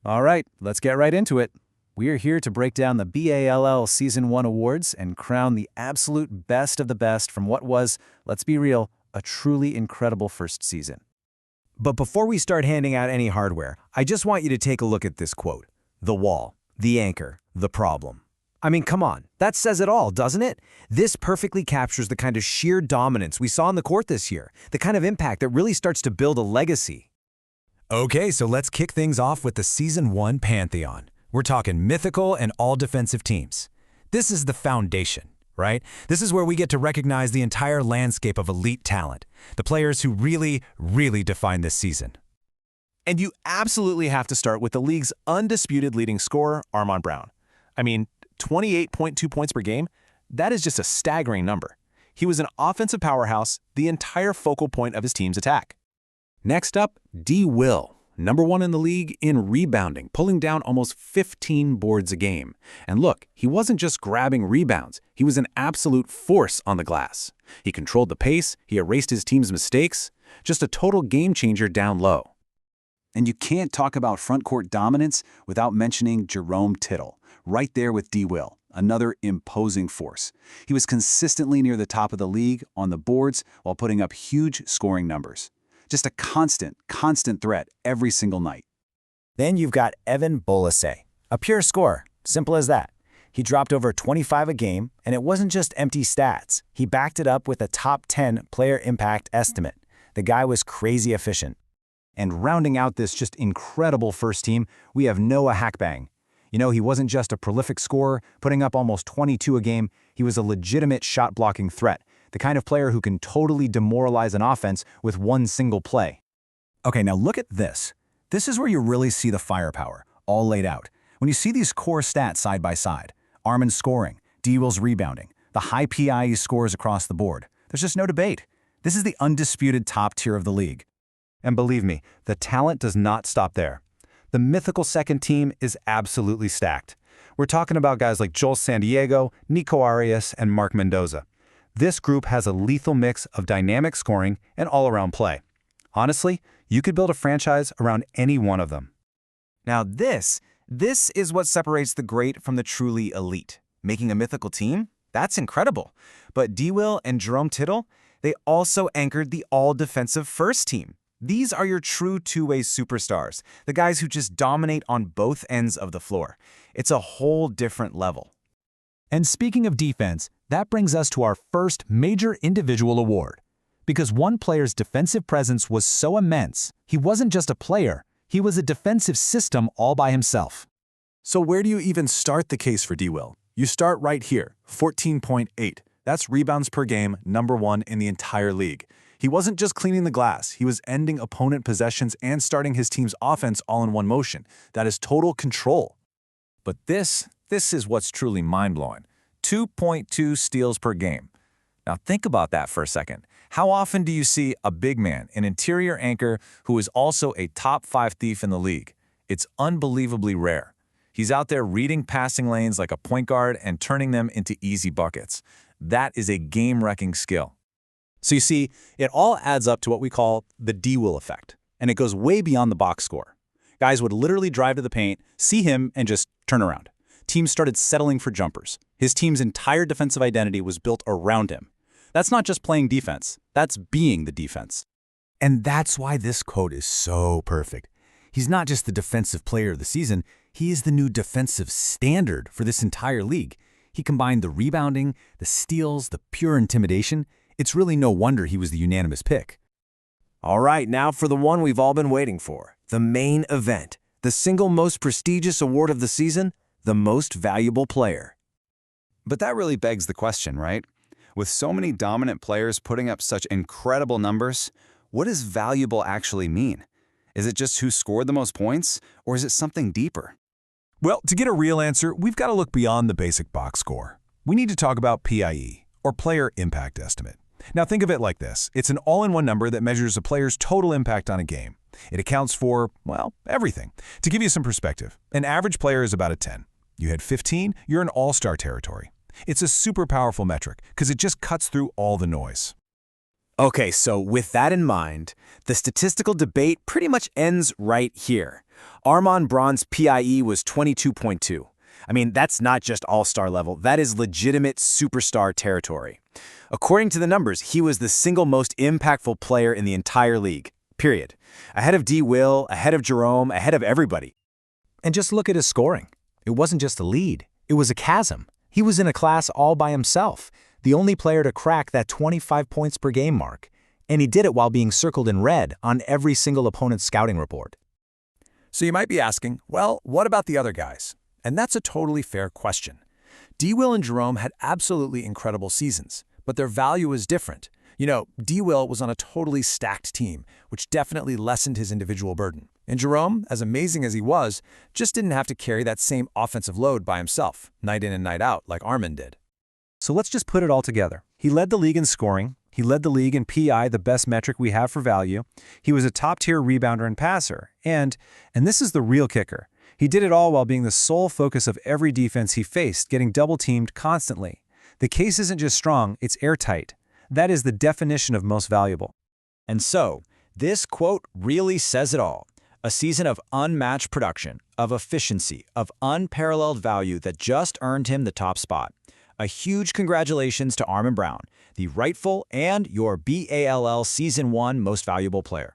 All right, let's get right into it. We are here to break down the B.A.L.L. Season 1 awards and crown the absolute best of the best from what was, let's be real, a truly incredible first season. But before we start handing out any hardware, I just want you to take a look at this quote. The wall, the anchor, the problem. I mean, come on, that says it all, doesn't it? This perfectly captures the kind of sheer dominance we saw on the court this year, the kind of impact that really starts to build a legacy. Okay, so let's kick things off with the Season 1 Pantheon. We're talking Mythical and all defensive teams. This is the foundation, right? This is where we get to recognize the entire landscape of elite talent, the players who really, really define this season. And you absolutely have to start with the league's undisputed leading scorer, Arman Brown. I mean, 28.2 points per game, that is just a staggering number. He was an offensive powerhouse, the entire focal point of his team's attack. Next up, B.A.L.L, #1 in the league in rebounding, pulling down almost 15 boards a game. And look, he wasn't just grabbing rebounds, he was an absolute force on the glass. He controlled the pace, he erased his team's mistakes, just a total game changer down low. And you can't talk about frontcourt dominance without mentioning Jerome Tittle, right there with B.A.L.L, another imposing force. He was consistently near the top of the league on the boards while putting up huge scoring numbers. Just a constant threat every single night. Then you've got Evan Bolasay, a pure scorer, simple as that. He dropped over 25 a game, and it wasn't just empty stats. He backed it up with a top 10 player impact estimate. The guy was crazy efficient. And rounding out this just incredible first team, we have Noah Hackbang. You know, he wasn't just a prolific scorer, putting up almost 22 a game, he was a legitimate shot-blocking threat, the kind of player who can totally demoralize an offense with one single play. Okay, now look at this. This is where you really see the firepower, all laid out. When you see these core stats side by side, Arman scoring, B.A.L.L's rebounding, the high PI he scores across the board, there's just no debate. This is the undisputed top tier of the league. And believe me, the talent does not stop there. The Mythical second team is absolutely stacked. We're talking about guys like Joel Sandiego, Nico Arias, and Mark Mendoza. This group has a lethal mix of dynamic scoring and all-around play. Honestly, you could build a franchise around any one of them. Now this is what separates the great from the truly elite. Making a Mythical team? That's incredible. But B.A.L.L and Jerome Tittle, they also anchored the all-defensive first team. These are your true two-way superstars, the guys who just dominate on both ends of the floor. It's a whole different level. And speaking of defense, that brings us to our first major individual award. Because one player's defensive presence was so immense, he wasn't just a player, he was a defensive system all by himself. So where do you even start the case for B.A.L.L? You start right here, 14.8. That's rebounds per game, #1 in the entire league. He wasn't just cleaning the glass, he was ending opponent possessions and starting his team's offense all in one motion. That is total control. But this is what's truly mind-blowing. 2.2 steals per game. Now think about that for a second. How often do you see a big man, an interior anchor, who is also a top 5 thief in the league? It's unbelievably rare. He's out there reading passing lanes like a point guard and turning them into easy buckets. That is a game-wrecking skill. So you see, it all adds up to what we call the B.A.L.L effect, and it goes way beyond the box score. Guys would literally drive to the paint, see him, and just turn around. Teams started settling for jumpers. His team's entire defensive identity was built around him. That's not just playing defense, that's being the defense. And that's why this quote is so perfect. He's not just the defensive player of the season, he is the new defensive standard for this entire league. He combined the rebounding, the steals, the pure intimidation. It's really no wonder he was the unanimous pick. All right, now for the one we've all been waiting for, the main event, the single most prestigious award of the season, the most valuable player. But that really begs the question, right? With so many dominant players putting up such incredible numbers, what does valuable actually mean? Is it just who scored the most points, or is it something deeper? Well, to get a real answer, we've got to look beyond the basic box score. We need to talk about PIE, or Player Impact Estimate. Now think of it like this. It's an all-in-one number that measures a player's total impact on a game. It accounts for, well, everything. To give you some perspective, an average player is about a 10. You had 15, you're in all-star territory. It's a super powerful metric because it just cuts through all the noise. Okay, so with that in mind, the statistical debate pretty much ends right here. Arman Braun's PIE was 22.2. I mean, that's not just all-star level, that is legitimate superstar territory. According to the numbers, he was the single most impactful player in the entire league, period. Ahead of D.Will, ahead of Jerome, ahead of everybody. And just look at his scoring. It wasn't just a lead, it was a chasm. He was in a class all by himself, the only player to crack that 25 points per game mark. And he did it while being circled in red on every single opponent's scouting report. So you might be asking, well, what about the other guys? And that's a totally fair question. D.Will and Jerome had absolutely incredible seasons, but their value was different. You know, D.Will was on a totally stacked team, which definitely lessened his individual burden. And Jerome, as amazing as he was, just didn't have to carry that same offensive load by himself, night in and night out, like Arman did. So let's just put it all together. He led the league in scoring. He led the league in PI, the best metric we have for value. He was a top-tier rebounder and passer. And this is the real kicker, he did it all while being the sole focus of every defense he faced, getting double-teamed constantly. The case isn't just strong, it's airtight. That is the definition of most valuable. And so, this quote really says it all. A season of unmatched production, of efficiency, of unparalleled value that just earned him the top spot. A huge congratulations to Arman Brown, the rightful and your B.A.L.L. Season 1 Most Valuable Player.